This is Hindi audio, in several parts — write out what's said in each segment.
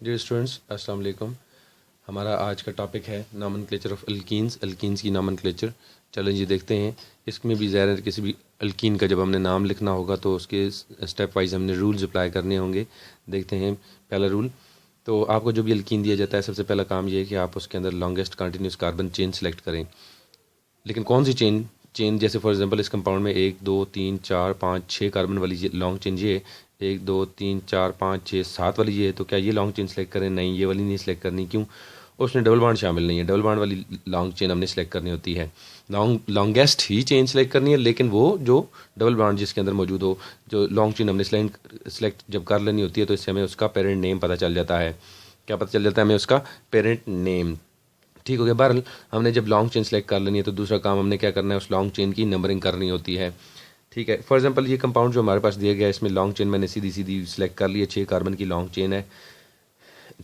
डियर स्टूडेंट्स, अस्सलाम वालेकुम। हमारा आज का टॉपिक है नॉमेनक्लेचर ऑफ अल्कीन्स, अल्कीन्स की नॉमेनक्लेचर। चलें जी देखते हैं। इसमें भी ज़ाहिर है किसी भी अल्कीन का जब हमने नाम लिखना होगा तो उसके स्टेप वाइज हमने रूल्स अप्लाई करने होंगे। देखते हैं पहला रूल। तो आपको जो भी अल्कीन दिया जाता है, सबसे पहला काम ये है कि आप उसके अंदर longest continuous carbon chain select करें। लेकिन कौन सी चेन चेन जैसे फॉर एग्जांपल इस कंपाउंड में 1 2 3 4 5 6 कार्बन वाली लॉन्ग चेन ये है, 1 2 3 4 5 6 7 वाली ये है, तो क्या ये लॉन्ग चेन सेलेक्ट करें? नहीं, ये वाली नहीं सेलेक्ट करनी। क्यों? उसमें डबल बॉन्ड शामिल नहीं है। डबल बॉन्ड वाली लॉन्ग चेन हमने सेलेक्ट करनी होती है। लॉन्गेस्ट ही चेन सेलेक्ट करनी है, लेकिन वो जो डबल बॉन्ड जिसके अंदर मौजूद हो, जो लॉन्ग चेन हमने सेलेक्ट जब कर लेनी होती है तो इससे हमें उसका पेरेंट नेम पता चल जाता है। क्या पता चल जाता है हमें? उसका पेरेंट नेम। ठीक हो गया। बहरहाल हमने जब लॉन्ग चेन सेलेक्ट कर लेनी है तो दूसरा काम हमने क्या करना है, उस लॉन्ग चेन की नंबरिंग करनी होती है। ठीक है। फॉर एग्जांपल ये कंपाउंड जो हमारे पास दिया गया है, इसमें लॉन्ग चेन मैंने सीधी सीधी सेलेक्ट कर ली है, 6 कार्बन की लॉन्ग चेन है।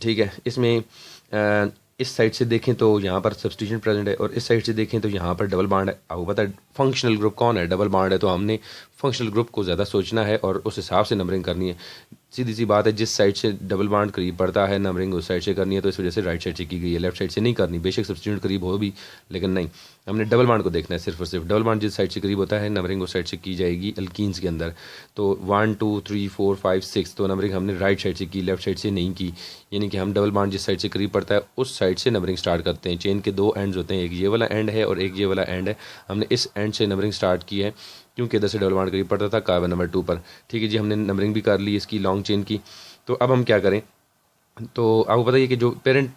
ठीक है। इसमें इस साइड से देखें तो यहाँ पर सब्स्टिट्यूशन प्रेजेंट है, और इस साइड से देखें तो यहाँ पर डबल बॉन्ड है। आपको पता है फंक्शनल ग्रुप कौन है? डबल बॉन्ड है। तो हमने फंक्शनल ग्रुप को ज़्यादा सोचना है और उस हिसाब से नंबरिंग करनी है। सीधी सी बात है, जिस साइड से डबल बॉन्ड करीब पड़ता है नंबरिंग उस साइड से करनी है, तो इस वजह से राइट साइड से की गई है, लेफ्ट साइड से नहीं करनी। बेशक सब्स्टिट्यूट करीब हो भी, लेकिन नहीं, हमने डबल बॉन्ड को देखना है सिर्फ और सिर्फ। डबल बॉन्ड जिस साइड से करीब होता है नंबरिंग उस साइड से की जाएगी अल्कीन्स के अंदर। तो 1 2 3 4 5 6 तो नंबरिंग हमने राइट साइड से की, लेफ्ट साइड से नहीं की। यानी कि हम डबल बॉन्ड जिस साइड से करीब पड़ता है उस साइड से नंबरिंग स्टार्ट करते हैं। चेन के 2 एंड्स होते हैं, एक ये वाला एंड है और एक ये वाला एंड है। हमने इस एंड से नंबरिंग स्टार्ट की है क्योंकि इधर से डबल बॉन्ड करीब पड़ता था कार्बन नंबर 2 पर। ठीक है जी, हमने नंबरिंग भी कर ली इसकी लॉन्ग चेन की। तो अब हम क्या करें? तो आपको पता है कि जो पेरेंट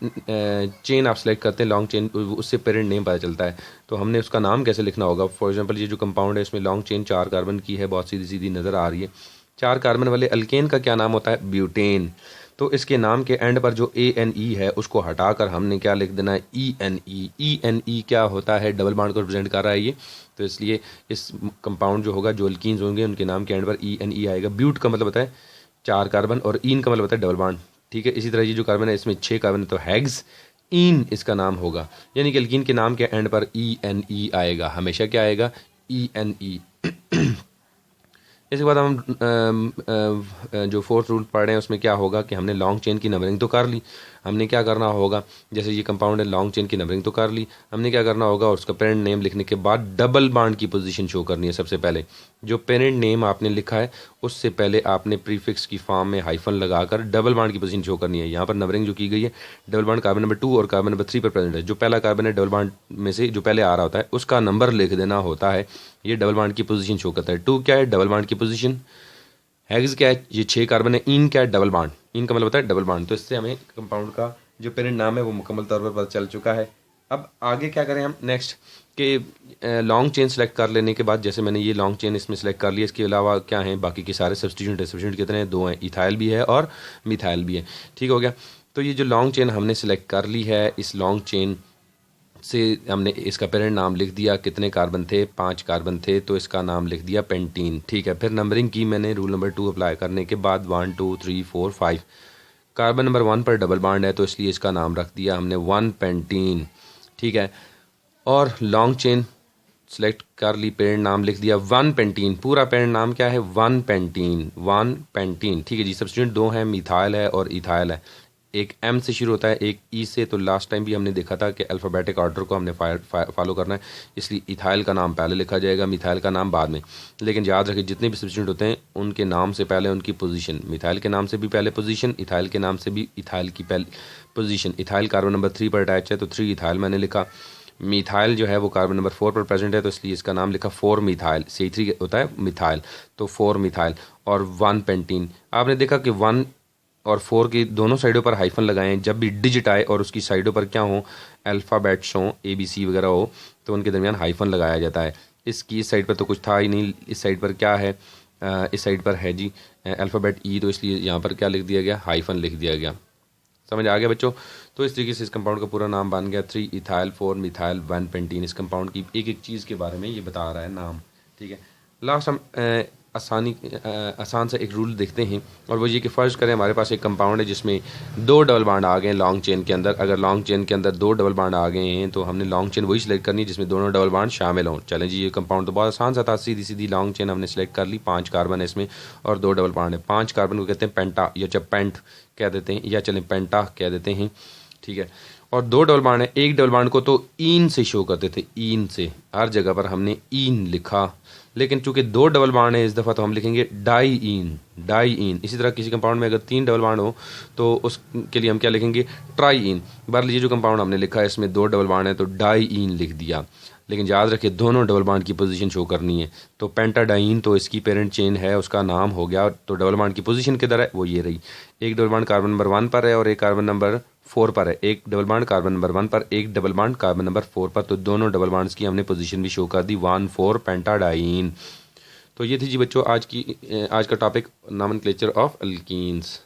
चेन आप सेलेक्ट करते हैं लॉन्ग चेन, उससे पेरेंट नेम पता चलता है। तो हमने उसका नाम कैसे लिखना होगा? फॉर एग्जांपल ये जो कंपाउंड है इसमें लॉन्ग चेन 4 कार्बन की है, बहुत सीधी सीधी नज़र आ रही है। 4 कार्बन वाले अल्केन का क्या नाम होता है? ब्यूटेन। तो इसके नाम के एंड पर जो ANE है उसको हटाकर हमने क्या लिख देना है? ENE। ENE क्या होता है? डबल बॉन्ड को रिप्रेजेंट कर रहा है ये। तो इसलिए इस कंपाउंड जो होगा, जो अल्कीन्स होंगे, उनके नाम के एंड पर ENE आएगा। ब्यूट का मतलब होता है 4 कार्बन और ईन का मतलब होता है डबल बॉन्ड। ठीक है। इसी तरह ये जो कार्बन है इसमें 6 कार्बन है, तो हैग्स ईन इसका नाम होगा। यानी कि अल्कीन के नाम के एंड पर ENE आएगा, हमेशा क्या आएगा? ENE। इसके बाद हम जो फोर्थ रूल पढ़ रहे हैं उसमें क्या होगा कि हमने लॉन्ग चेन की नंबरिंग तो कर ली। हमने क्या करना होगा? जैसे ये कंपाउंड है, लॉन्ग चेन की नंबरिंग तो कर ली, हमने क्या करना होगा? उसका पेरेंट नेम लिखने के बाद डबल बॉन्ड की पोजीशन शो करनी है। सबसे पहले जो पेरेंट नेम आपने लिखा है उससे पहले आपने प्रीफिक्स की फॉर्म में हाइफन लगाकर डबल बॉन्ड की पोजीशन शो करनी है। यहाँ पर नंबरिंग जो की गई है, डबल बॉन्ड कार्बन नंबर 2 और कार्बन नंबर 3 पर प्रेजेंट है। जो पहला कार्बन है डबल बॉन्ड में से जो पहले आ रहा होता है उसका नंबर लिख देना होता है। ये डबल बॉन्ड की पोजीशन शो करता है। 2 क्या है? डबल बॉन्ड की पोजीशन। हैग्स क्या है? ये 6 कार्बन है। इन क्या है? Double bond. इन का मतलब होता है डबल बॉन्ड। तो इससे हमें कंपाउंड का जो पेरेंट नाम है वो मुकम्मल तौर पर पता चल चुका है। अब आगे क्या करें हम नेक्स्ट के लॉन्ग चेन सेलेक्ट कर लेने के बाद, जैसे मैंने ये लॉन्ग चेन इसमें सेलेक्ट कर लिया, इसके अलावा क्या है? बाकी के सारे सब्स्टिट्यूट है। सब्स्टिट्यूट कितने हैं? 2 हैं। इथाइल भी है और मिथाइल भी है। ठीक हो गया। तो ये जो लॉन्ग चेन हमने सेलेक्ट कर ली है, इस लॉन्ग चेन से हमने इसका पेरेंट नाम लिख दिया। कितने कार्बन थे? 5 कार्बन थे, तो इसका नाम लिख दिया पेंटीन। ठीक है। फिर नंबरिंग की मैंने रूल नंबर 2 अप्लाई करने के बाद 1 2 3 4 5। कार्बन नंबर 1 पर डबल बॉन्ड है तो इसलिए इसका नाम रख दिया हमने 1 पेंटीन। ठीक है। और लॉन्ग चेन सेलेक्ट कर ली, पेरेंट नाम लिख दिया 1 पेंटीन। पूरा पेरेंट नाम क्या है? 1 पेंटीन। 1 पेंटीन। ठीक है जी। सब्स्टिट्यूट 2 हैं, मिथाइल है और इथाइल है। एक M से शुरू होता है, एक E से। तो लास्ट टाइम भी हमने देखा था कि अल्फ़ाबेटिक ऑर्डर को हमने फॉलो करना है, इसलिए इथाइल का नाम पहले लिखा जाएगा, मिथाइल का नाम बाद में। लेकिन याद रखें जितने भी सब्स्टिट्यूट होते हैं उनके नाम से पहले उनकी पोजीशन, मिथाइल के नाम से भी पहले पोजीशन, इथाइल के नाम से भी इथाइल की पहले पोजीशन। इथाइल कार्बन नंबर 3 पर अटैच है तो 3 इथाइल मैंने लिखा। मिथाइल जो है वो कार्बन नंबर 4 पर प्रेजेंट है तो इसलिए इसका नाम लिखा 4 मिथाइल। C3 होता है मिथाइल, तो 4 मिथाइल। और 1 पेंटीन। आपने देखा कि 1 और 4 की दोनों साइडों पर हाइफन लगाए हैं। जब भी डिजिट आए और उसकी साइडों पर क्या हो? अल्फ़ाबेट्स हों, ABC वगैरह हो, तो उनके दरमियान हाइफन लगाया जाता है। इसकी इस साइड पर तो कुछ था ही नहीं। इस साइड पर क्या है? इस साइड पर है जी अल्फ़ाबेट E, तो इसलिए यहाँ पर क्या लिख दिया गया? हाइफन लिख दिया गया। समझ आ गया बच्चों? तो इस तरीके से इस कंपाउंड का पूरा नाम बन गया 3 इथाइल 4 मिथाइल 1 पेंटीन। इस कंपाउंड की एक एक चीज़ के बारे में ये बता रहा है नाम। ठीक है। लास्ट हम आसान सा एक रूल देखते हैं, और वो ये कि फ़र्ज़ करें हमारे पास एक कंपाउंड है जिसमें 2 डबल बॉन्ड आ गए लॉन्ग चेन के अंदर। अगर लॉन्ग चेन के अंदर 2 डबल बॉन्ड आ गए हैं तो हमने लॉन्ग चेन वही सिलेक्ट करनी है जिसमें दोनों डबल बॉन्ड शामिल हों। चलें जी, ये कंपाउंड तो बहुत आसान सा था, सीधी सीधी लॉन्ग चेन हमने सेलेक्ट कर ली, 5 कार्बन है इसमें और 2 डबल बॉन्ड है। 5 कार्बन को कहते हैं पेंटा या पेंट कह देते हैं, या चलें पेंटा कह देते हैं, ठीक है। और 2 डबल बॉन्ड है, एक डबल बॉन्ड को तो ईन से शो करते थे, ईन से, हर जगह पर हमने ईन लिखा, लेकिन चूंकि 2 डबल बॉन्ड है इस दफ़ा तो हम लिखेंगे डाई ईन, डाई ईन। इसी तरह किसी कंपाउंड में अगर 3 डबल बॉन्ड हो तो उसके लिए हम क्या लिखेंगे, ट्राई ईन। बहरहाल ये जो कंपाउंड हमने लिखा है इसमें 2 डबल बॉन्ड है तो डाई ईन लिख दिया, लेकिन याद रखिए दोनों डबल बॉन्ड की पोजीशन शो करनी है। तो पेंटाडाइन तो इसकी पेरेंट चेन है, उसका नाम हो गया, तो डबल बॉन्ड की पोजीशन किधर है, वो ये रही। एक डबल बॉन्ड कार्बन नंबर 1 पर है और एक कार्बन नंबर 4 पर है। एक डबल बॉन्ड कार्बन नंबर 1 पर, एक डबल बॉन्ड कार्बन नंबर 4 पर, तो दोनों डबल बॉन्ड्स की हमने पोजीशन भी शो कर दी, 1,4 पेंटाडाइन। तो ये थी जी बच्चों आज का टॉपिक, नॉमेनक्लेचर ऑफ अल्कीन्स।